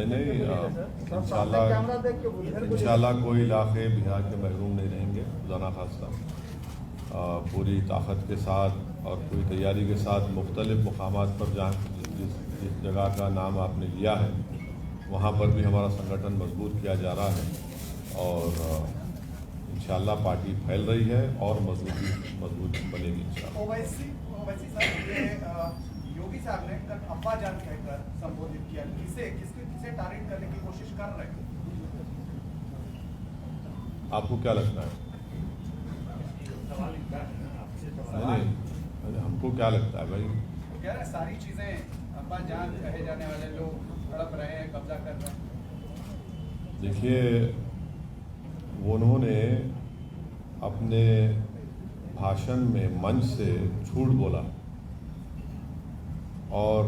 नहीं, इंशाल्लाह कोई इलाके बिहार के महरूम नहीं रहेंगे। खुदा खास्ता पूरी ताकत के साथ और पूरी तैयारी के साथ मुख्तलिफ़ मुकामात पर जहाँ जिस जगह का नाम आपने लिया है वहाँ पर भी हमारा संगठन मजबूत किया जा रहा है और इंशाल्लाह पार्टी फैल रही है और मजबूत बनेगी इंशाल्लाह। ओवैसी साहब, योगी साहब ने कल अब्बा जान कहकर संबोधित किया, किसे टारगेट करने की कोशिश कर रहे हैं? आपको क्या लगता है? नहीं, हमको क्या लगता है भाई? कह रहे सारी चीजें अब्बा जान कहे जाने वाले लोग तड़प रहे हैं, कब्जा कर रहे हैं। देखिए, उन्होंने अपने भाषण में मंच से झूठ बोला और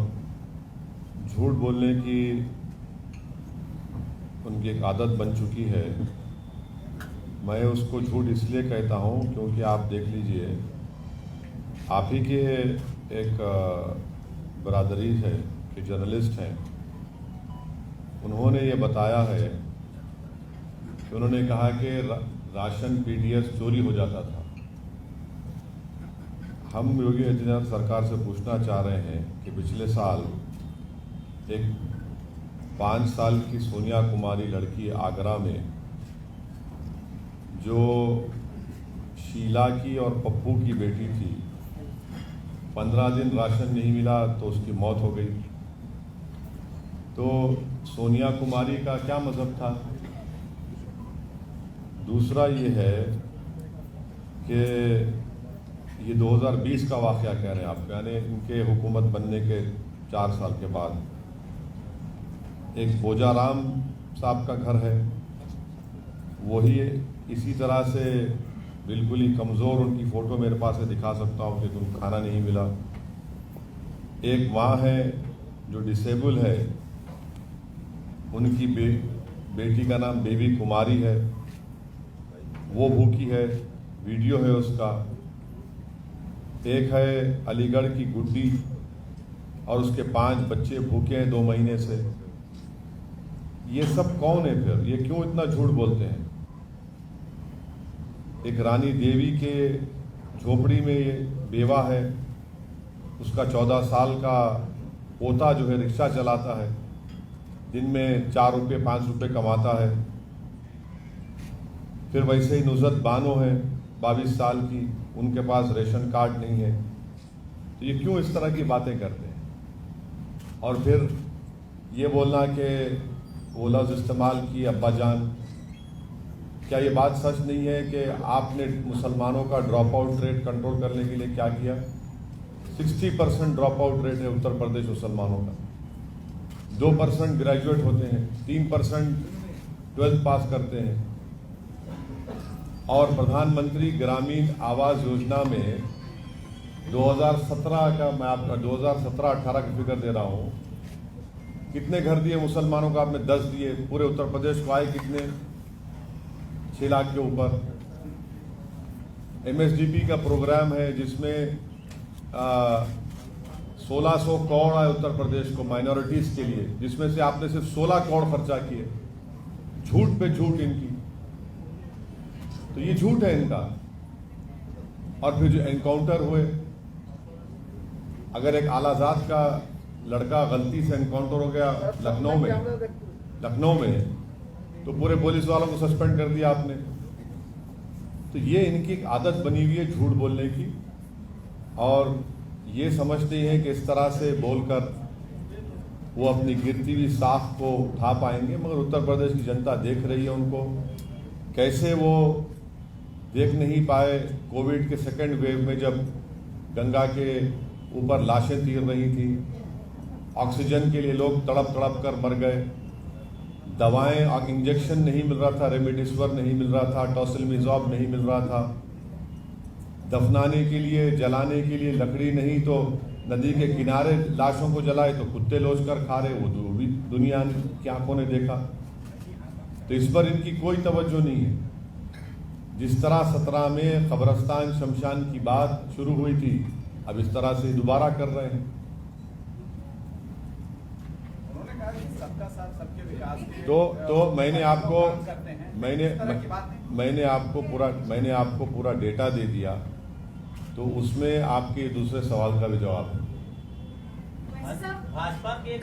झूठ बोलने की उनकी एक आदत बन चुकी है। मैं उसको झूठ इसलिए कहता हूँ क्योंकि आप देख लीजिए, आप ही के एक बरादरी है कि जर्नलिस्ट हैं, उन्होंने ये बताया है कि उन्होंने कहा कि राशन पीडीएस चोरी हो जाता था। हम योगी आदित्यनाथ सरकार से पूछना चाह रहे हैं कि पिछले साल एक 5 साल की सोनिया कुमारी लड़की आगरा में जो शीला की और पप्पू की बेटी थी, 15 दिन राशन नहीं मिला तो उसकी मौत हो गई। तो सोनिया कुमारी का क्या मज़हब था? दूसरा ये है कि ये 2020 का वाक़या कह रहे हैं आप, यानी इनके हुकूमत बनने के 4 साल के बाद एक बोजाराम साहब का घर है, वही इसी तरह से बिल्कुल ही कमज़ोर, उनकी फ़ोटो मेरे पास है, दिखा सकता हूँ कि तुम खाना नहीं मिला। एक माँ है जो डिसेबल है, उनकी बेटी का नाम बेबी कुमारी है, वो भूखी है, वीडियो है उसका। एक है अलीगढ़ की गुड्डी और उसके 5 बच्चे भूखे हैं 2 महीने से। ये सब कौन है फिर? ये क्यों इतना झूठ बोलते हैं? एक रानी देवी के झोपड़ी में ये बेवा है, उसका 14 साल का पोता जो है रिक्शा चलाता है, दिन में 4 रुपये 5 रुपये कमाता है। फिर वैसे ही नुज़रत बानो है 22 साल की, उनके पास रेशन कार्ड नहीं है। तो ये क्यों इस तरह की बातें करते हैं? और फिर ये बोलना कि वो लफ्ज़ इस्तेमाल की अब्बा जान। क्या ये बात सच नहीं है कि आपने मुसलमानों का ड्रॉप आउट रेट कंट्रोल करने के लिए क्या किया? 60% ड्रॉप आउट रेट है उत्तर प्रदेश मुसलमानों का, 2% ग्रेजुएट होते हैं, 3% 12th पास करते हैं। और प्रधानमंत्री ग्रामीण आवास योजना में 2017 का, मैं आपका 2017-18 की फिगर दे रहा हूँ, कितने घर दिए मुसलमानों को? आपने 10 दिए। पूरे उत्तर प्रदेश को आए कितने? 6 लाख के ऊपर। MSDP का प्रोग्राम है जिसमें 1600 करोड़ आए उत्तर प्रदेश को माइनॉरिटीज़ के लिए, जिसमें से आपने सिर्फ 16 करोड़ खर्चा किए। झूठ पे झूठ इनकी। तो ये झूठ है इनका। और फिर जो एनकाउंटर हुए, अगर एक आलाजाद का लड़का गलती से एनकाउंटर हो गया लखनऊ में तो पूरे पुलिस वालों को सस्पेंड कर दिया आपने। तो ये इनकी एक आदत बनी हुई है झूठ बोलने की, और ये समझते हैं कि इस तरह से बोलकर वो अपनी गिरती हुई साख को उठा पाएंगे। मगर उत्तर प्रदेश की जनता देख रही है उनको, कैसे वो देख नहीं पाए कोविड के सेकेंड वेव में, जब गंगा के ऊपर लाशें तीर रही थी, ऑक्सीजन के लिए लोग तड़प तड़प कर मर गए, दवाएं और इंजेक्शन नहीं मिल रहा था, रेमडेसिविर नहीं मिल रहा था, टोसिलमिज़ोब नहीं मिल रहा था, दफनाने के लिए जलाने के लिए लकड़ी नहीं, तो नदी के किनारे लाशों को जलाए तो कुत्ते लोच कर खा रहे। वो भी दुनिया की आंखों ने देखा। तो इस पर इनकी कोई तवज्जो नहीं है। जिस तरह 17 में कब्रस्तान शमशान की बात शुरू हुई थी, अब इस तरह से दोबारा कर रहे हैं। उन्होंने कहा कि सबका साथ सबके विकास के तो मैंने आपको काम करते हैं। इस तरह की बात नहीं। मैंने आपको पूरा डेटा दे दिया, तो उसमें आपके दूसरे सवाल का भी जवाब है। भाजपा के एक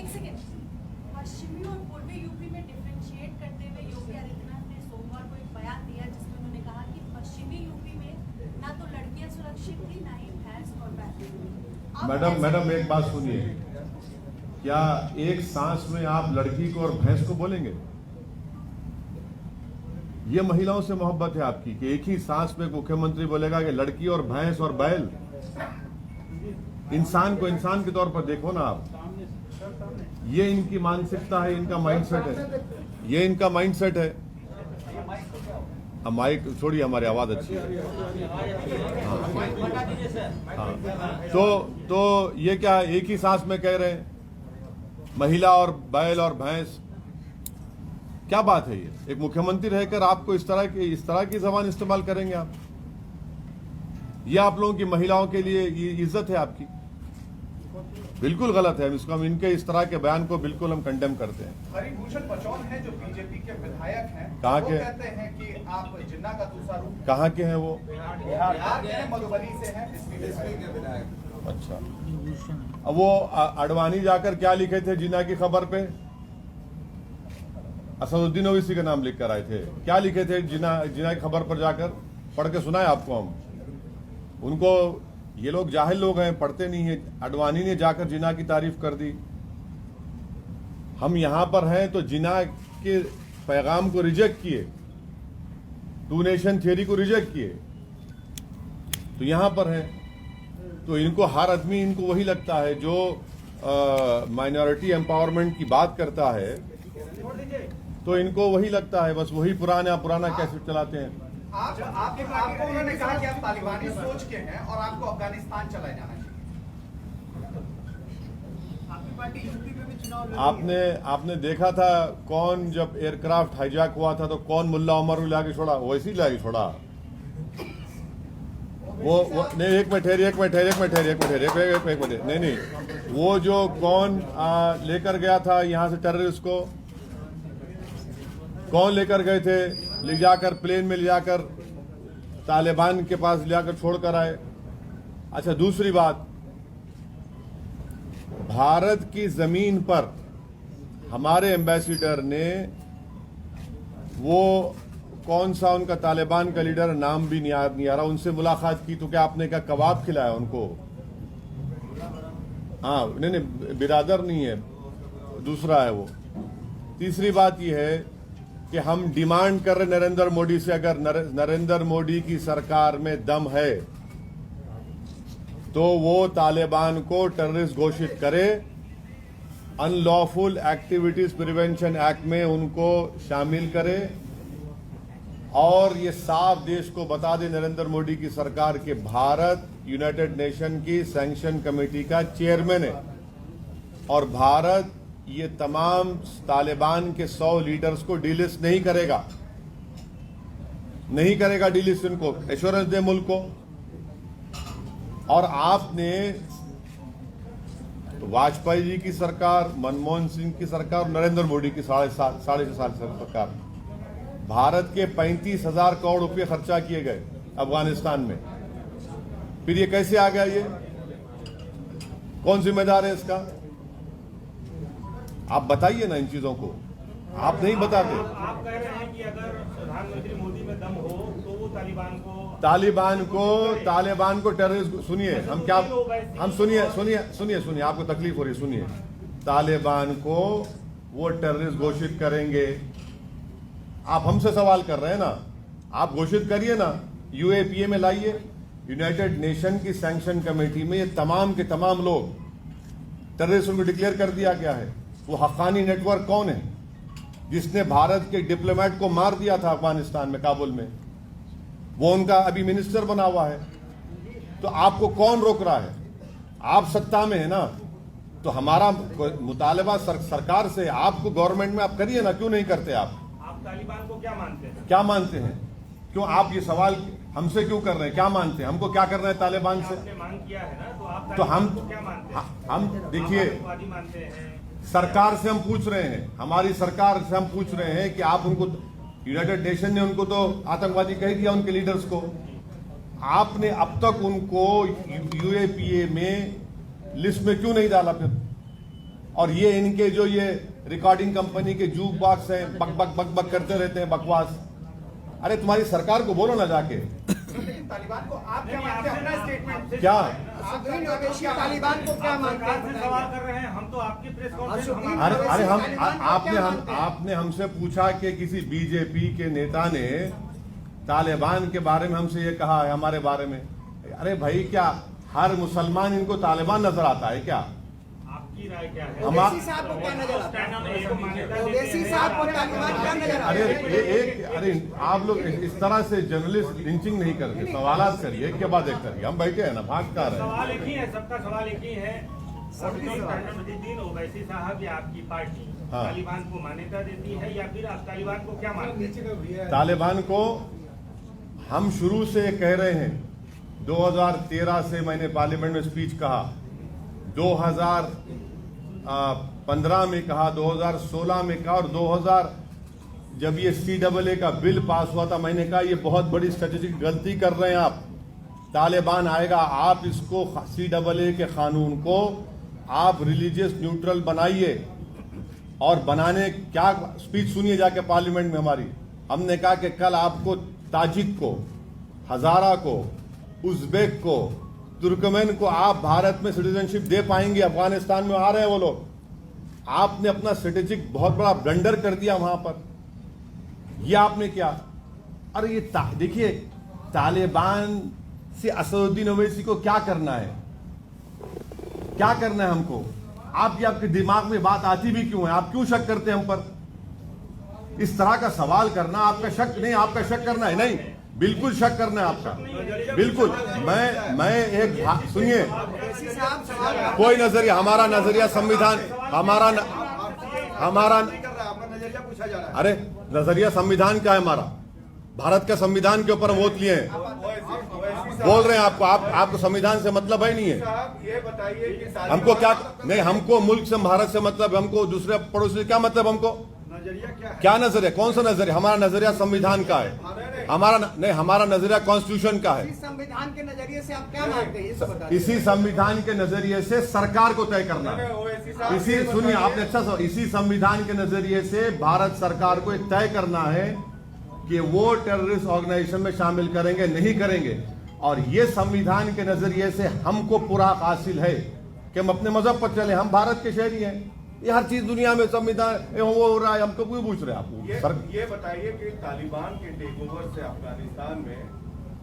सेकंड पश्चिमी और पूर्वी यूपी में डिफरेंशिएट करते हुए योगी आदित्यनाथ ने सोमवार को एक बयान दिया जिसमें उन्होंने कहा कि पश्चिमी यूपी में ना तो लड़कियां सुरक्षित थी ना ही भैंस और बैल। मैडम एक बात सुनिए, क्या एक सांस में आप लड़की को और भैंस को बोलेंगे? ये महिलाओं से मोहब्बत है आपकी कि एक ही सांस में मुख्यमंत्री बोलेगा कि लड़की और भैंस और बैल? इंसान को इंसान के तौर पर देखो ना आप। ये इनकी मानसिकता है, इनका माइंडसेट है, ये इनका माइंडसेट है। अब माइक छोड़िए, हमारी आवाज अच्छी है। हाँ। तो ये क्या एक ही सांस में कह रहे हैं महिला और बैल और भैंस? क्या बात है ये? एक मुख्यमंत्री रहकर आपको इस तरह की जबान इस्तेमाल करेंगे आप? ये आप लोगों की महिलाओं के लिए ये इज्जत है आपकी? बिल्कुल गलत है। हम इनके इस तरह के बयान को बिल्कुल हम कंडेम करते हैं। हरिभूषण बचौन है जो बीजेपी के विधायक हैं, कहाँ वो के? कहते हैं कि आप जिन्ना का दूसरा रूप कहाँ के हैं वो? बिहार के हैं, मधुबनी से हैं, इसलिए के विधायक। अच्छा, अब वो अडवाणी जाकर क्या लिखे थे जिन्ना की खबर पे? असदुद्दीन ओवैसी का नाम लिख कर आए थे। क्या लिखे थे जिन्ना की खबर पर जाकर? पढ़ के सुनाए आपको हम। उनको, ये लोग जाहिल लोग हैं, पढ़ते नहीं है। अडवाणी ने जाकर जिन्ना की तारीफ कर दी। हम यहां पर हैं तो जिन्ना के पैगाम को रिजेक्ट किए, टू नेशन थियरी को रिजेक्ट किए, तो यहां पर है। तो इनको हर आदमी इनको वही लगता है जो माइनॉरिटी एम्पावरमेंट की बात करता है, तो इनको वही लगता है, बस वही पुराना कैसेट चलाते हैं। आपको उन्होंने कहा कि आप तालिबानी सोच के हैं और आपको अफगानिस्तान चला जाना चाहिए। आपकी पार्टी यूपी में भी चुनाव लड़ी। आपने देखा था कौन, जब एयरक्राफ्ट हाईजैक हुआ था तो कौन मुल्ला उमर को लाके छोड़ा? वैसे ही लाके छोड़ा। वो नहीं, एक मिनट ठहरिए। नहीं, वो जो कौन लेकर गया था यहाँ से टेररिस्ट को, कौन लेकर गए थे? ले जाकर प्लेन में ले जाकर तालिबान के पास ले जाकर छोड़कर आए। अच्छा, दूसरी बात, भारत की जमीन पर हमारे एम्बेसडर ने वो कौन सा उनका तालिबान का लीडर, नाम भी नहीं आ रहा, उनसे मुलाकात की। तो क्या आपने क्या कबाब खिलाया उनको? हाँ, नहीं, बिरादर नहीं है, दूसरा है वो। तीसरी बात यह है कि हम डिमांड कर रहे नरेंद्र मोदी से, अगर नरेंद्र मोदी की सरकार में दम है तो वो तालिबान को टेररिस्ट घोषित करे, अनलॉफुल एक्टिविटीज प्रिवेंशन एक्ट में उनको शामिल करे, और ये साफ देश को बता दे नरेंद्र मोदी की सरकार के भारत यूनाइटेड नेशन की सैंक्शन कमेटी का चेयरमैन है, और भारत ये तमाम तालिबान के 100 लीडर्स को डिलिस्ट नहीं करेगा डिलिस्ट। इनको एश्योरेंस दे मुल्क को। और आपने वाजपेयी जी की सरकार, मनमोहन सिंह की सरकार, नरेंद्र मोदी की साढ़े छह साल सरकार, भारत के 35,000 करोड़ रुपए खर्चा किए गए अफगानिस्तान में। फिर ये कैसे आ गया? ये कौन जिम्मेदार है इसका? आप बताइए ना इन चीजों को, आप नहीं बताते। आप कह रहे हैं कि अगर प्रधानमंत्री मोदी में दम हो तो वो तालिबान को टेररिस्ट, सुनिए हम सुनिए, आपको तकलीफ हो रही है, सुनिए। तालिबान को वो टेररिस्ट घोषित करेंगे। आप हमसे सवाल कर रहे हैं ना, आप घोषित करिए ना, यूएपीए में लाइए, यूनाइटेड नेशन की सैंक्शन कमेटी में ये तमाम के तमाम लोग टेररिस्ट उनको डिक्लेयर कर दिया गया है। वो हक्कानी नेटवर्क कौन है जिसने भारत के डिप्लोमेट को मार दिया था अफगानिस्तान में, काबुल में? वो उनका अभी मिनिस्टर बना हुआ है। तो आपको कौन रोक रहा है? आप सत्ता में है ना, तो हमारा मुतालबा सरकार से, आपको गवर्नमेंट में आप करिए ना, क्यों नहीं करते आप तालिबान को क्या मानते हैं? क्या मानते हैं? क्यों आप ये सवाल हमसे क्यों कर रहे हैं? क्या मानते हैं? हमको क्या करना है तालिबान से? आपने मांग किया है ना, तो आप तो हम क्या मानते हैं? हम देखिए, आतंकवादी मानते हैं, सरकार से हम पूछ रहे हैं, हमारी सरकार से हम पूछ रहे हैं कि आप उनको, यूनाइटेड नेशन ने उनको तो आतंकवादी कह दिया, उनके लीडर्स को। आपने अब तक उनको यूएपीए में लिस्ट में क्यों नहीं डाला फिर? और ये इनके जो ये रिकॉर्डिंग कंपनी के जूक बॉक्स हैं, बक बक बक बक करते रहते हैं बकवास। अरे तुम्हारी सरकार को बोलो ना जाके। लेकिन तालिबान को आप क्या मानते हैं? अपना स्टेटमेंट क्या असदुद्दीन ओवैसी तालिबान को क्या मानते सरकार से हैं? सवाल कर रहे हैं, हम तो आपकी प्रेस कॉन्फ्रेंस अरे आपने हमसे पूछा कि किसी बीजेपी के नेता ने तालिबान के बारे में हमसे ये कहा है हमारे बारे में। अरे भाई, क्या हर मुसलमान इनको तालिबान नजर आता है क्या? आपकी राय क्या है? ओवैसी साहब को क्या नजर आता है? ओवैसी साहब को तालिबान क्या नजर आता है? अरे आप लोग इस तरह से जर्नलिस्ट लिंचिंग नहीं करते, सवालात करिए, एक के बाद एक करिए। हम बैठे हैं ना, भाग कर रहे हैं। सवाल एक ही है, सबका सवाल एक ही है। स्टैंड ओवैसी साहब या आपकी पार्टी हाँ। तालिबान को मान्यता देती है या फिर आप तालिबान को क्या मानते हैं? तालिबान को हम शुरू से कह रहे हैं, 2013 से मैंने पार्लियामेंट में स्पीच कहा, 2015 में कहा, 2016 में कहा, और 2000 जब ये CAA का बिल पास हुआ था, मैंने कहा ये बहुत बड़ी स्ट्रेटेजिक गलती कर रहे हैं आप। तालिबान आएगा, आप इसको CAA के कानून को आप रिलीजियस न्यूट्रल बनाइए। और बनाने क्या स्पीच सुनिए जाके पार्लियामेंट में हमारी। हमने कहा कि कल आपको ताजिक को, हजारा को, उज्बेक को, तुर्कमेन को आप भारत में सिटीजनशिप दे पाएंगे? अफगानिस्तान में आ रहे हैं वो लोग। आपने अपना स्ट्रेटेजिक बहुत बड़ा ब्लंडर कर दिया वहां पर। ये आपने क्या? अरे ये देखिए, तालिबान से असदुद्दीन ओवैसी को क्या करना है? क्या करना है हमको? आपके दिमाग में बात आती भी क्यों है? आप क्यों शक करते हैं हम पर? इस तरह का सवाल करना आपका शक नहीं, आपका शक करना है नहीं, बिल्कुल शक करना है आपका, बिल्कुल। मैं एक सुनिए, कोई नजरिया, हमारा नजरिया संविधान, हमारा नजरिया पूछा जा रहा है। अरे नजरिया संविधान का है हमारा, भारत का संविधान के ऊपर वोट लिए हैं। बोल रहे हैं आपको संविधान से मतलब है नहीं है। ये बताइए कि हमको क्या नहीं, हमको मुल्क से, भारत से मतलब, हमको दूसरे पड़ोसी से क्या मतलब? हमको नजरिया क्या है? क्या नजरिया? कौन सा नजरिया? हमारा नजरिया संविधान का है, हमारा नजरिया कॉन्स्टिट्यूशन का है। इस संविधान के नजरिए से आप क्या मानते हैं? ये तो बताइए। इसी संविधान के नजरिए से सरकार को तय करना है। इसी सुनिए, आपने अच्छा इसी संविधान के नजरिए से भारत सरकार को एक तय करना है कि वो टेररिस्ट ऑर्गेनाइजेशन में शामिल करेंगे नहीं करेंगे। और ये संविधान के नजरिए से हमको पूरा हासिल है कि हम अपने मजहब पर चले, हम भारत के शहरी हैं। ये हर चीज दुनिया में संविधान वो हो रहा है, हमको क्यों पूछ रहे हैं आप? ये बताइए कि तालिबान के टेक ओवर से अफगानिस्तान में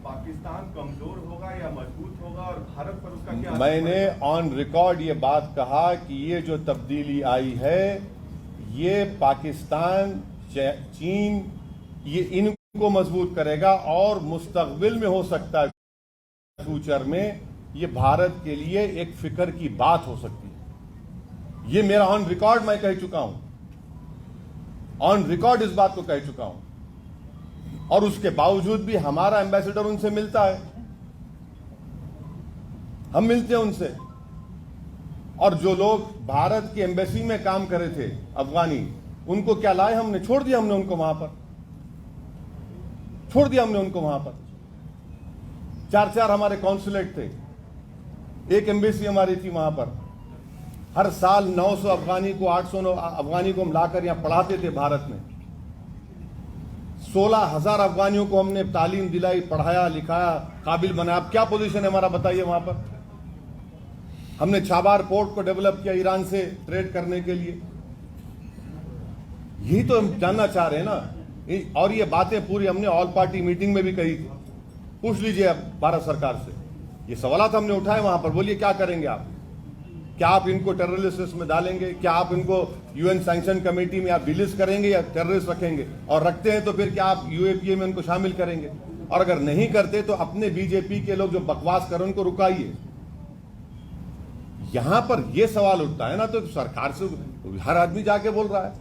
पाकिस्तान कमजोर होगा या मजबूत होगा, और भारत पर उसका क्या? मैंने ऑन रिकॉर्ड ये बात कहा कि ये जो तब्दीली आई है, ये पाकिस्तान, चीन, ये इनको मजबूत करेगा, और मुस्तकबिल में हो सकता है फ्यूचर में ये भारत के लिए एक फिक्र की बात हो सकती है। ये मेरा ऑन रिकॉर्ड मैं कह चुका हूं, ऑन रिकॉर्ड इस बात को कह चुका हूं। और उसके बावजूद भी हमारा एम्बेसडर उनसे मिलता है, हम मिलते हैं उनसे। और जो लोग भारत की एम्बेसी में काम कर रहे थे अफगानी, उनको क्या लाए हमने? छोड़ दिया हमने उनको वहां पर, छोड़ दिया हमने उनको वहां पर। 4 हमारे कॉन्सुलेट थे, एक एम्बेसी हमारी थी वहां पर। हर साल 900 अफगानी को, 800 अफगानी को हम लाकर यहां पढ़ाते थे भारत में। 16,000 अफगानियों को हमने तालीम दिलाई, पढ़ाया, लिखाया, काबिल बनाया। अब क्या पोजीशन है हमारा बताइए वहां पर? हमने छाबार पोर्ट को डेवलप किया ईरान से ट्रेड करने के लिए। यही तो हम जानना चाह रहे हैं ना। और ये बातें पूरी हमने ऑल पार्टी मीटिंग में भी कही थी। पूछ लीजिए अब भारत सरकार से, ये सवालात हमने उठाए वहां पर। बोलिए क्या करेंगे आप? क्या आप इनको टेररिस्ट लिस्ट में डालेंगे? क्या आप इनको UN सैंक्शन कमेटी में आप डिलिस्ट करेंगे या टेररिस्ट रखेंगे? और रखते हैं तो फिर क्या आप UAPA में उनको शामिल करेंगे? और अगर नहीं करते तो अपने बीजेपी के लोग जो बकवास कर उनको रुकाइए। यहां पर यह सवाल उठता है ना, तो सरकार से हर आदमी जाके बोल रहा है,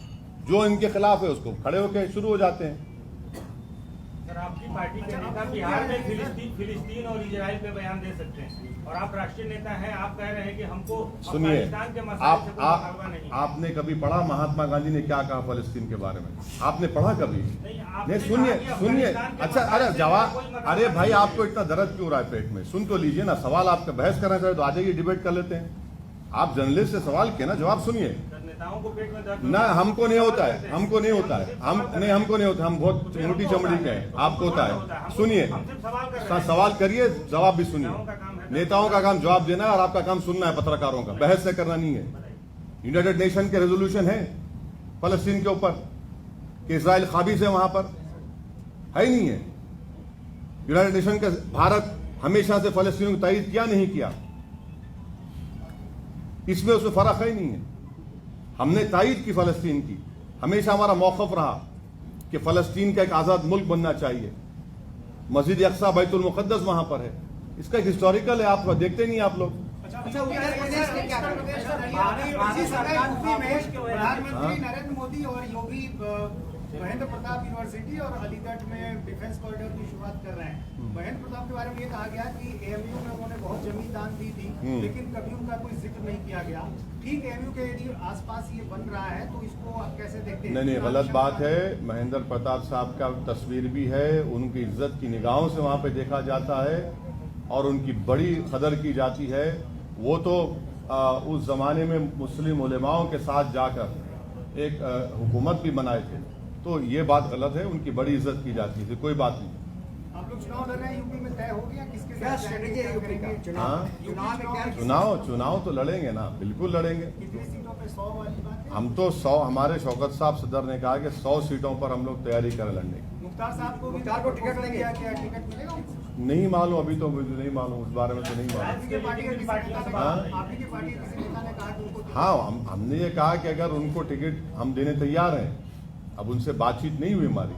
जो इनके खिलाफ है उसको खड़े होकर शुरू हो जाते हैं। सर, आपकी पार्टी के नेता बिहार में फिलिस्तीन और इजराइल पे बयान दे सकते हैं, और आप राष्ट्रीय नेता हैं, आप कह रहे हैं कि हमको सुनिए, अफगानिस्तान के मसले से कोई मुकाबला नहीं। आपने कभी पढ़ा महात्मा गांधी ने क्या कहा फलस्तीन के बारे में? आपने पढ़ा कभी? नहीं, सुनिए। अच्छा, अरे जवाब, अरे भाई आपको इतना दर्द क्यों रहा है पेट में? सुन तो लीजिए ना, सवाल आपका बहस करना चाहे तो आ जाइए, डिबेट कर लेते हैं। आप जर्नलिस्ट से सवाल किए ना, जवाब सुनिए नेताओं को पेट में दर्द ना। हमको नहीं होता है, हमको नहीं होता है, हमको नहीं होता, हम बहुत मोटी चमड़ी के हैं, आपको होता है। सुनिए, सवाल करिए, जवाब भी सुनिए। नेताओं का काम जवाब देना है और आपका काम सुनना है, पत्रकारों का बहस से करना नहीं है। यूनाइटेड नेशन के रेजोल्यूशन है फलस्तीन के ऊपर कि इजराइल काबिज है, वहां पर है ही नहीं है। यूनाइटेड नेशन का भारत हमेशा से फलस्तीन को तायद किया नहीं किया, इसमें उसमें फर्क है ही नहीं है। हमने तायद की फलस्तीन की, हमेशा हमारा मौक़िफ़ रहा कि फलस्तीन का एक आज़ाद मुल्क बनना चाहिए। मस्जिद अक्सा बैतुल मुक़द्दस वहां पर है, इसका एक हिस्टोरिकल है, आप देखते नहीं आप लोग। अच्छा, उत्तर प्रदेश में क्या इसी समय यूपी में प्रधानमंत्री नरेंद्र मोदी और योगी महेंद्र प्रताप यूनिवर्सिटी और अलीगढ़ में डिफेंस कॉरिडोर की शुरुआत कर रहे हैं। महेंद्र प्रताप के बारे में ये कहा गया कि एएमयू में उन्होंने बहुत जमीन दान दी थी, लेकिन कभी उनका कोई जिक्र नहीं किया गया। ठीक, एएमयू के यदि आसपास ये बन रहा है तो इसको आप कैसे देखते हैं? नहीं, गलत बात है। महेंद्र प्रताप साहब का तस्वीर भी है, उनकी इज्जत की निगाहों से वहां पे देखा जाता है और उनकी बड़ी कदर की जाती है। वो तो उस जमाने में मुस्लिम उलेमाओं के साथ जाकर एक हुकूमत भी बनाए थे, तो ये बात गलत है, उनकी बड़ी इज्जत की जाती है, कोई बात नहीं। आप लोग चुनाव लड़ रहे हैं यूपी में, तय हो गया किसके साथ स्ट्रेटेजी है यूपी का? चुनाव तो लड़ेंगे ना, बिल्कुल लड़ेंगे। कितनी सीटों पे? 100 वाली बात है? हम तो 100, हमारे शौकत साहब सदर ने कहा कि 100 सीटों पर हम लोग तैयारी करें लड़ने की। मुख्तार साहब को टिकट देंगे? क्या टिकट मिलेगा? नहीं मालूम, अभी तो मुझे नहीं मालूम, उस बारे में तो नहीं मालूम। आपकी पार्टी के किसी नेता ने कहा, आपकी पार्टी के किसी नेता ने कहा कि उनको हाँ, हमने ये कहा कि अगर उनको टिकट हम देने तैयार हैं, अब उनसे बातचीत नहीं हुई हमारी।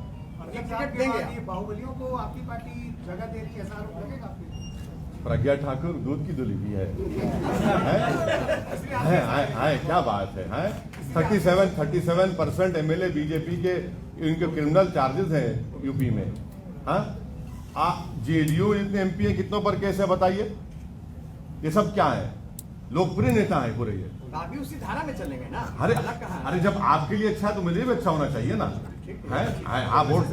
टिकट देंगे। बाहुबलियों को आपकी पार्टी जगह दे रही है, ऐसा आरोप लगेगा आपके? प्रज्ञा ठाकुर दूध की दुल्हन है, क्या बात है? 37% एमएलए बीजेपी के, इनके क्रिमिनल चार्जेस हैं यूपी में। हाँ, जेडीयू इतने एमपी है, कितनों पर केस है बताइए? ये सब क्या है? लोकप्रिय नेता है पूरे ये। आप भी उसी धारा में चलेंगे ना? अरे जब आपके लिए अच्छा है तो मेरे लिए भी अच्छा होना चाहिए ना। आप वोट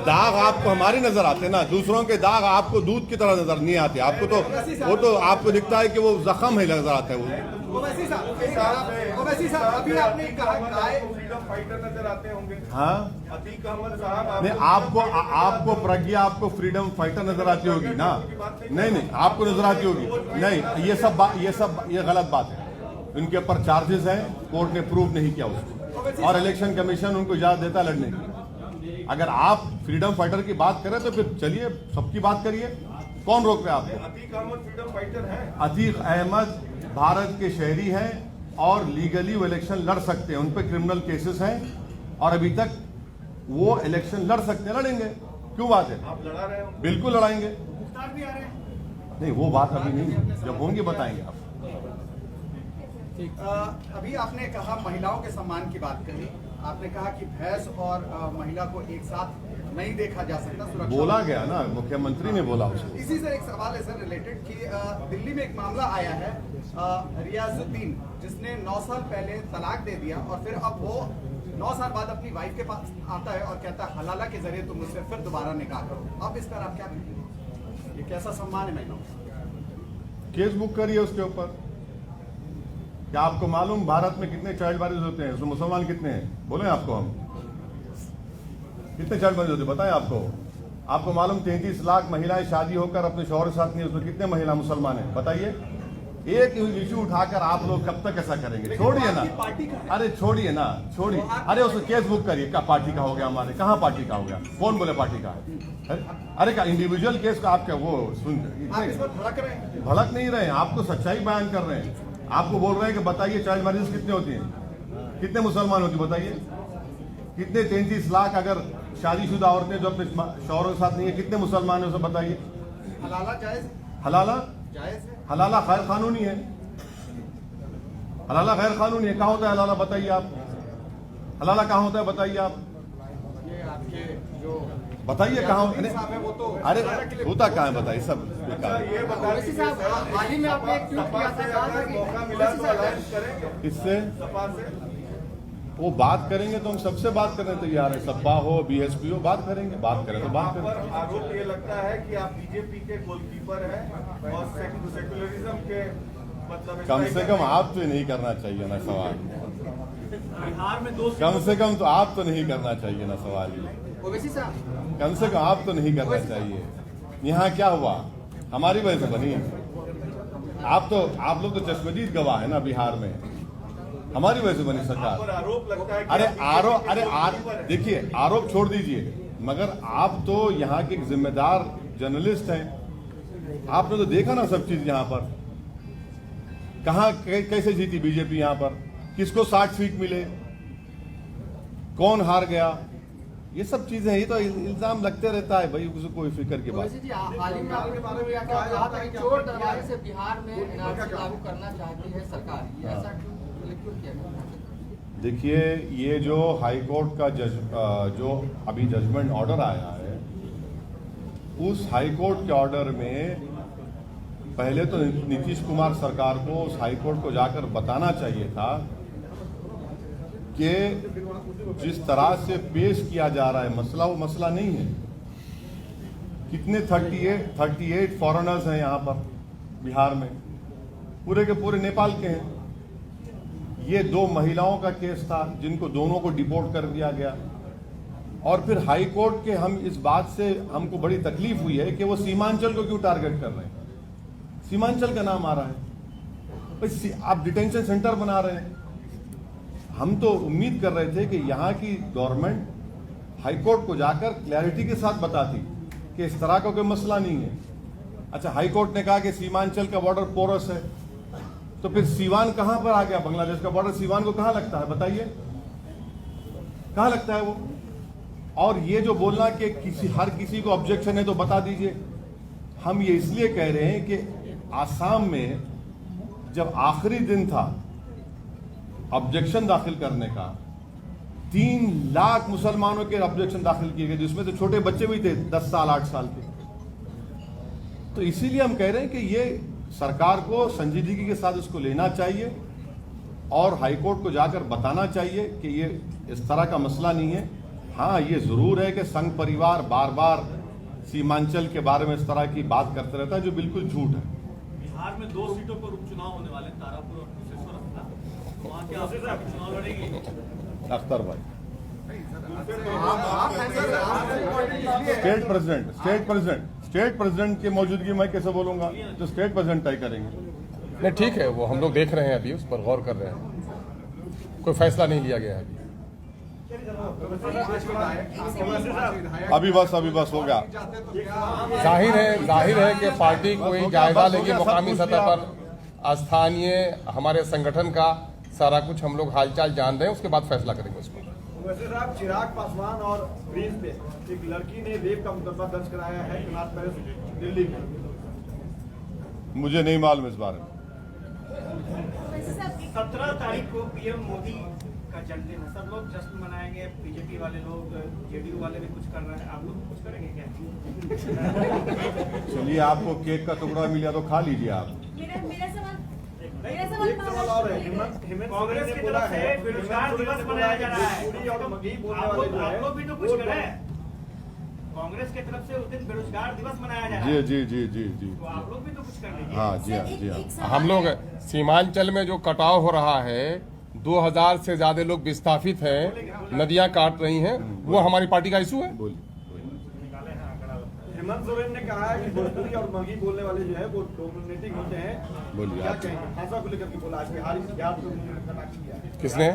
दाग आपको हमारे नजर आते ना, दूसरों के दाग आपको दूध की तरह नजर नहीं आते। आपको तो वो तो आपको दिखता है कि वो जख्म है, नजर आता है वो। अभी आपने कहा फ्रीडम फाइटर नजर आते होंगे। हाँ, अतीक अहमद साहब, नहीं, आपको प्रज्ञा, आपको फ्रीडम फाइटर नजर आती होगी ना? नहीं, आपको नजर आती होगी नहीं। ये गलत बात है। उनके ऊपर चार्जेस हैं, कोर्ट ने प्रूव नहीं किया उसको, और इलेक्शन कमीशन उनको इजाजत देता लड़ने की। अगर आप फ्रीडम फाइटर की बात करें तो फिर चलिए, सबकी बात करिए, कौन रोक रहा है आपको? अतीक अहमद फ्रीडम फाइटर हैं। अतीक अहमद भारत के शहरी हैं और लीगली वो इलेक्शन लड़ सकते हैं, उन पर क्रिमिनल केसेस हैं और अभी तक वो इलेक्शन लड़ सकते हैं, लड़ेंगे, क्यों बात है? आप लड़ा रहे हो? बिल्कुल लड़ाएंगे। मुख्तार भी आ रहे हैं? नहीं, वो बात अभी नहीं, जब होंगे बताएंगे आप। अभी आपने कहा महिलाओं के सम्मान की बात करी, आपने कहा कि भैंस और महिला को एक साथ नहीं देखा जा सकता, सुरक्षा बोला गया ना, मुख्यमंत्री ने बोला उसको। इसी से एक सवाल है सर रिलेटेड कि दिल्ली में एक मामला आया है, रियाजुद्दीन, जिसने 9 साल पहले तलाक दे दिया और फिर अब वो 9 साल बाद अपनी वाइफ के पास आता है और कहता है हलाला के जरिए तुम मुझसे फिर दोबारा निकाह करो। अब इस पर आप क्या कहते हैं? ये कैसा सम्मान है महिलाओं का? केस बुक करिए उसके ऊपर। क्या आपको मालूम भारत में कितने चाइल्ड मैरिज होते हैं? उसमें मुसलमान कितने हैं? बोले आपको, हम कितने चाइल्ड मैरिज होते हैं बताएं आपको? आपको मालूम 33 लाख महिलाएं शादी होकर अपने शौहर के साथ नहीं, उसमें कितने महिला मुसलमान हैं बताइए? एक इशू उठाकर आप लोग कब तक ऐसा करेंगे? छोड़िए ना, अरे छोड़िए ना, छोड़िए। अरे उसको केस बुक करिए। क्या पार्टी का हो गया? हमारे कहाँ पार्टी का हो गया? कौन बोले पार्टी का है? अरे क्या इंडिविजुअल केस का आपका वो सुन भड़क नहीं रहे हैं, आपको सच्चाई बयान कर रहे हैं। आपको बोल रहे हैं कि बताइए चाइल्ड मैरिज कितने होती हैं, कितने मुसलमान होती बताइए? कितने 33 लाख अगर शादीशुदा औरतें जो अपने शौहरों के साथ नहीं है, कितने मुसलमान है उसे बताइए? हलाला जायज? हलाला जायज है? हलाला गैर कानूनी है। हलाला गैर कानूनी है। कहाँ होता है हलाला बताइए आप? हलाला कहाँ होता है बताइए आप? आपके जो बताइए कहाँ साहब है वो तो अरे होता कहाँ है बताइए सब बेकार। ये बता ओवैसी साहब हाल ही में आपने एक ट्वीट किया था, कहा था कि मौका मिला तो अलायंस करेंगे इससे सपा से। वो बात करेंगे तो हम सबसे बात करने तैयार है, सपा हो बीएसपी हो, बात करेंगे, बात करें तो बात पर करें। आरोप ये लगता है कि आप बीजेपी के गोलकीपर हैं और सेकुलरिज्म के मतलब कम से कम आप तो नहीं करना चाहिए ना सवाल, बिहार में 2 कम से कम तो आप तो नहीं करना चाहिए ना सवाल, ओवैसी साहब कम से कम आप तो नहीं करना चाहिए। यहाँ क्या हुआ, हमारी वजह से बनी, आप लोग तो चश्मदीद गवाह है ना बिहार में, हमारी वजह से बनी सरकार। आरोप लगता है कि अरे आप बीजेपी के देखिए आरोप छोड़ दीजिए, मगर आप तो यहाँ के एक जिम्मेदार जर्नलिस्ट हैं, आपने तो देखा ना सब चीज यहाँ पर, कहाँ कैसे जीती बीजेपी, यहाँ पर किसको 60 सीट मिले, कौन हार गया, ये सब चीजें, ये तो इल्जाम लगते रहता है भाई, उसको कोई फिक्र की बात। ओवैसी जी हाल ही में आपके बारे में कहा था कि चोर दरबारी से बिहार में एनआरसी लागू करना चाहती है सरकार, ये ऐसा क्यों किया गया? देखिए ये जो हाई कोर्ट का जो अभी जजमेंट ऑर्डर आया है, उस हाई कोर्ट के ऑर्डर में पहले तो नीतीश कुमार सरकार को उस हाई कोर्ट को जाकर बताना चाहिए था कि जिस तरह से पेश किया जा रहा है मसला, वो मसला नहीं है। कितने 38 फॉरेनर्स हैं यहाँ पर बिहार में, पूरे के पूरे नेपाल के हैं। ये 2 महिलाओं का केस था जिनको दोनों को डिपोर्ट कर दिया गया, और फिर हाई कोर्ट के हम इस बात से हमको बड़ी तकलीफ हुई है कि वो सीमांचल को क्यों टारगेट कर रहे हैं, सीमांचल का नाम आ रहा है भाई, आप डिटेंशन सेंटर बना रहे हैं। हम तो उम्मीद कर रहे थे कि यहाँ की गवर्नमेंट हाई कोर्ट को जाकर क्लैरिटी के साथ बताती कि इस तरह का कोई मसला नहीं है। अच्छा, हाई कोर्ट ने कहा कि सीमांचल का बॉर्डर पोरस है, तो फिर सीवान कहां पर आ गया, बांग्लादेश का बॉर्डर सीवान को कहां लगता है बताइए, कहां लगता है वो? और ये जो बोलना कि हर किसी को ऑब्जेक्शन है तो बता दीजिए, हम ये इसलिए कह रहे हैं कि आसाम में जब आखिरी दिन था ऑब्जेक्शन दाखिल करने का, 3 लाख मुसलमानों के ऑब्जेक्शन दाखिल किए गए, जिसमें से छोटे बच्चे भी थे 10 साल 8 साल के। तो इसीलिए हम कह रहे हैं कि ये सरकार को संजीदगी के साथ इसको लेना चाहिए और हाईकोर्ट को जाकर बताना चाहिए कि ये इस तरह का मसला नहीं है। हाँ, ये जरूर है कि संघ परिवार बार बार सीमांचल के बारे में इस तरह की बात करते रहता है, जो बिल्कुल झूठ है। बिहार में 2 सीटों पर उपचुनाव होने वाले, तारापुर और कुशेश्वर, वहाँ के चुनाव लड़ेंगे अख्तर भाई, स्टेट प्रेसिडेंट की मौजूदगी में कैसे बोलूंगा, तो स्टेट प्रेसिडेंट तय करेंगे। नहीं ठीक है, वो हम लोग देख रहे हैं, अभी उस पर गौर कर रहे हैं, कोई फैसला नहीं लिया गया है अभी बस हो गया। जाहिर है कि पार्टी कोई जायजा लेगी मुकामी सतह पर, स्थानीय हमारे संगठन का सारा कुछ हम लोग हालचाल जान रहे हैं, उसके बाद फैसला करेंगे उस पर। वैसे साहब, चिराग पासवान और प्रिंस पे एक लड़की ने रेप का मुकदमा दर्ज कराया है कनाट पैलेस दिल्ली में, मुझे नहीं मालूम इस बारे में। 17 तारीख को पीएम मोदी का जन्मदिन है, सब लोग जश्न मनाएंगे, बीजेपी वाले लोग, जेडीयू वाले भी कुछ कर रहे हैं, आप लोग कुछ करेंगे क्या? चलिए, आपको केक का टुकड़ा मिला तो खा लीजिए आप। मेरा सवाल एक सवाल और है, हेमंत कांग्रेस सोरेन की ने बोला तरफ है से बेरोजगार दिवस मनाया जा रहा है, पूरी और मगही बोलने वाले जो है आप लोग भी तो कुछ करें। कांग्रेस की तरफ से उस दिन बेरोजगार दिवस मनाया जा रहा है, जी। तो आप लोग भी तो कुछ कर लीजिए। हाँ जी हाँ। हम लोग सीमांचल में जो कटाव हो रहा है, 2000 से ज्यादा लोग विस्थापित हैं, नदियां काट रही हैं, वो हमारी पार्टी का इशू है। हेमंत सोरेन ने कहा है कि भोजपुरी और मगही बोलने वाले जो है वो डोमिनेटिंग होते हैं। बोलिए क्या आप। कहेंगे भाषा को लेकर के बोला आज बिहार को कटाक्ष किया है। किसने?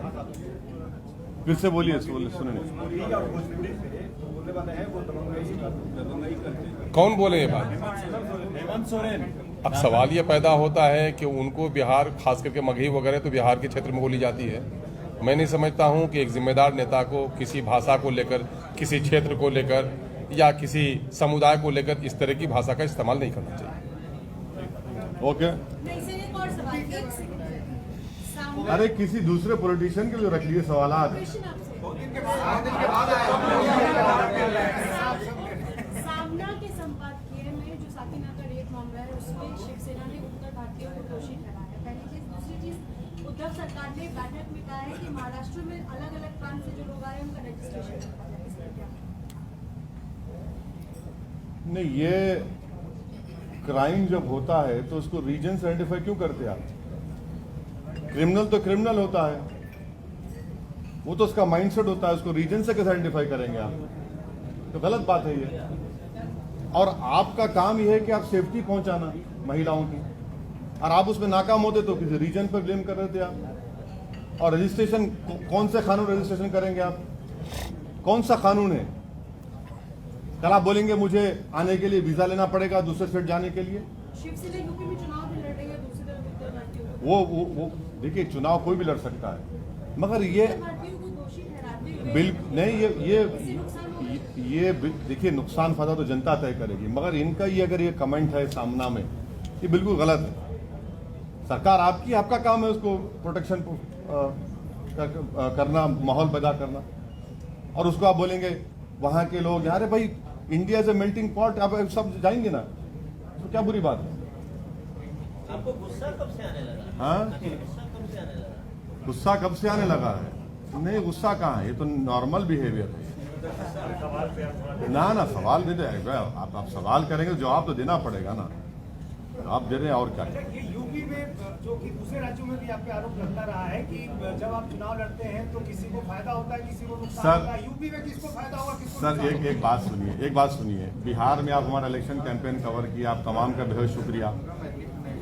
फिर से बोलिए, सुनिए। मगही और भोजपुरी पे बोलने वाले हैं वो दबंगई करते हैं। कौन बोले ये बात? हेमंत सोरेन। अब सवाल ये पैदा होता है कि उनको बिहार, खास करके मगही वगैरह तो बिहार के क्षेत्र में बोली जाती है। मैं नहीं समझता हूँ कि एक जिम्मेदार नेता को किसी भाषा को लेकर, किसी क्षेत्र को लेकर या किसी समुदाय को लेकर इस तरह की भाषा का इस्तेमाल नहीं करना चाहिए। ओके। अरे किसी दूसरे पॉलिटिशियन के लिए रख लिए सवाल। सामना के संपादकीय में जो साकीनाका रेप मामला है उसमें शिवसेना ने उत्तर भारतीयों को दोषी ठहराया। पहली चीज। दूसरी चीज, उद्धव सरकार ने बैठक में कहा है कि महाराष्ट्र में अलग अलग प्रांत से जो लोग आ रहे हैं उनका रजिस्ट्रेशन करवा जाए। इसमें क्या? नहीं, ये क्राइम जब होता है तो उसको रीजन से आइडेंटिफाई क्यों करते आप? क्रिमिनल तो क्रिमिनल होता है, वो तो उसका माइंडसेट होता है, उसको रीजन से कैसे आइडेंटिफाई करेंगे आप? तो गलत बात है ये। और आपका काम ये है कि आप सेफ्टी पहुंचाना महिलाओं की, और आप उसमें नाकाम होते तो किसी रीजन पर ब्लेम कर रहे थे आप। और रजिस्ट्रेशन कौन से कानून रजिस्ट्रेशन करेंगे आप? कौन सा कानून है? कल आप बोलेंगे मुझे आने के लिए वीजा लेना पड़ेगा दूसरे स्टेट जाने के लिए। शिवसेना यूपी में चुनाव भी लड़ रही है, दूसरी तरफ उत्तर भारतीयों को वो देखिए, चुनाव कोई भी लड़ सकता है, मगर ये भारतीयों को दोषी ठहराते हुए बिल्कुल नहीं, ये देखिए, नुकसान फायदा तो जनता तय करेगी, मगर इनका ये अगर ये कमेंट है सामना में, ये बिल्कुल गलत है। सरकार आपकी, आपका काम है उसको प्रोटेक्शन करना, माहौल पैदा करना, और उसको आप बोलेंगे वहां के लोग, अरे भाई India is a melting pot, आप सब जाएंगे ना, तो क्या बुरी बात है? आपको गुस्सा कब से आने लगा? हाँ, गुस्सा कब से आने लगा? गुस्सा कब से आने लगा है? नहीं, गुस्सा कहाँ है, ये तो नॉर्मल बिहेवियर है। ना सवाल दे दे, आप सवाल करेंगे तो जवाब तो देना पड़ेगा ना, आप दे रहे हैं और क्या है? ये यूपी में जो कि दूसरे राज्यों में भी आप पे आरोप लगता रहा है कि जब आप चुनाव लड़ते हैं तो किसी को फायदा होता है, किसी को नुकसान होता है। यूपी में किसको फायदा हुआ, किसको सर नुकसान हुआ? एक बात सुनिए, बिहार में आप हमारा इलेक्शन कैंपेन कवर किया, आप तमाम का बेहद शुक्रिया।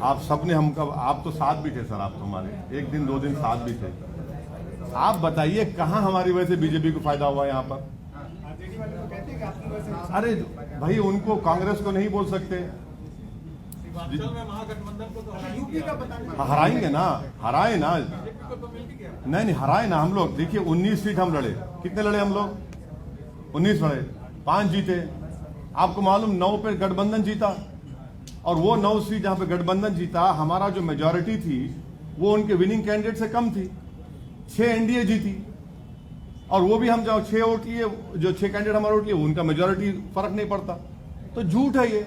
आप सब ने हमका, आप तो साथ भी थे सर, आप तो हमारे 1 दिन 2 दिन साथ भी थे। आप बताइए कहाँ हमारी वजह से बीजेपी को फायदा हुआ यहाँ पर? आरजेडी वाले तो कहते हैं कि आपकी वजह से नुकसान अरे भाई, उनको कांग्रेस को नहीं बोल सकते, यूपी का बताना। हराएंगे ना, हराए ना, नहीं हराए ना हम लोग। देखिए 19 सीट हम लड़े, कितने लड़े हम लोग? 19 लड़े, 5 जीते। आपको मालूम 9 पे गठबंधन जीता, और वो 9 सीट जहां पे गठबंधन जीता, हमारा जो मेजॉरिटी थी वो उनके विनिंग कैंडिडेट से कम थी। 6 एनडीए जीती, और वो भी हम जो 6 वोट लिए, जो 6 कैंडिडेट हमारे वोट लिए, उनका मेजॉरिटी फर्क नहीं पड़ता। तो झूठ है ये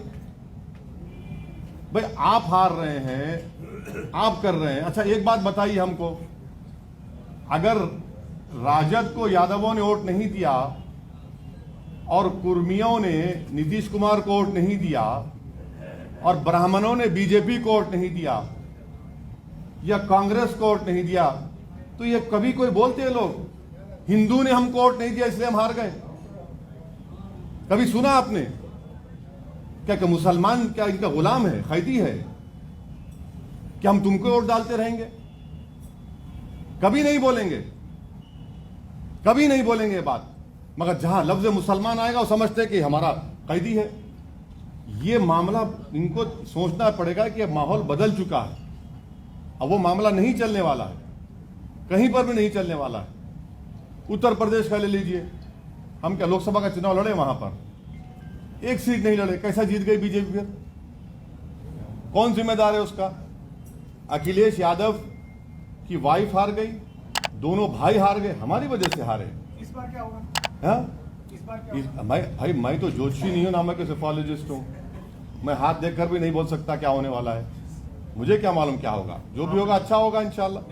भाई, आप हार रहे हैं, आप कर रहे हैं। अच्छा एक बात बताइए हमको, अगर राजद को यादवों ने वोट नहीं दिया और कुर्मियों ने नीतीश कुमार को वोट नहीं दिया और ब्राह्मणों ने बीजेपी को वोट नहीं दिया या कांग्रेस को वोट नहीं दिया, तो ये कभी कोई बोलते हैं लोग हिंदू ने हमको वोट नहीं दिया इसलिए हम हार गए? कभी सुना आपने? क्या मुसलमान क्या इनका गुलाम है, खैदी है? क्या हम तुमको वोट डालते रहेंगे? कभी नहीं बोलेंगे, कभी नहीं बोलेंगे ये बात। मगर जहां लफ्ज मुसलमान आएगा वो समझते हैं कि हमारा कैदी है। ये मामला इनको सोचना पड़ेगा कि अब माहौल बदल चुका है, अब वो मामला नहीं चलने वाला है, कहीं पर भी नहीं चलने वाला है। उत्तर प्रदेश का ले लीजिए, हम क्या लोकसभा का चुनाव लड़े, वहां पर 1 सीट नहीं लड़े, कैसा जीत गई बीजेपी? फिर कौन जिम्मेदार है उसका? अखिलेश यादव की वाइफ हार गई, दोनों भाई हार गए, हमारी वजह से हारे। इस बार क्या होगा? हाँ? इस बार क्या होगा? मैं तो ज्योतिषी नहीं हूं ना, मैं सेफोलॉजिस्ट हूं। मैं हाथ देखकर भी नहीं बोल सकता क्या होने वाला है। मुझे क्या मालूम क्या होगा, जो भी होगा अच्छा होगा इंशाल्लाह।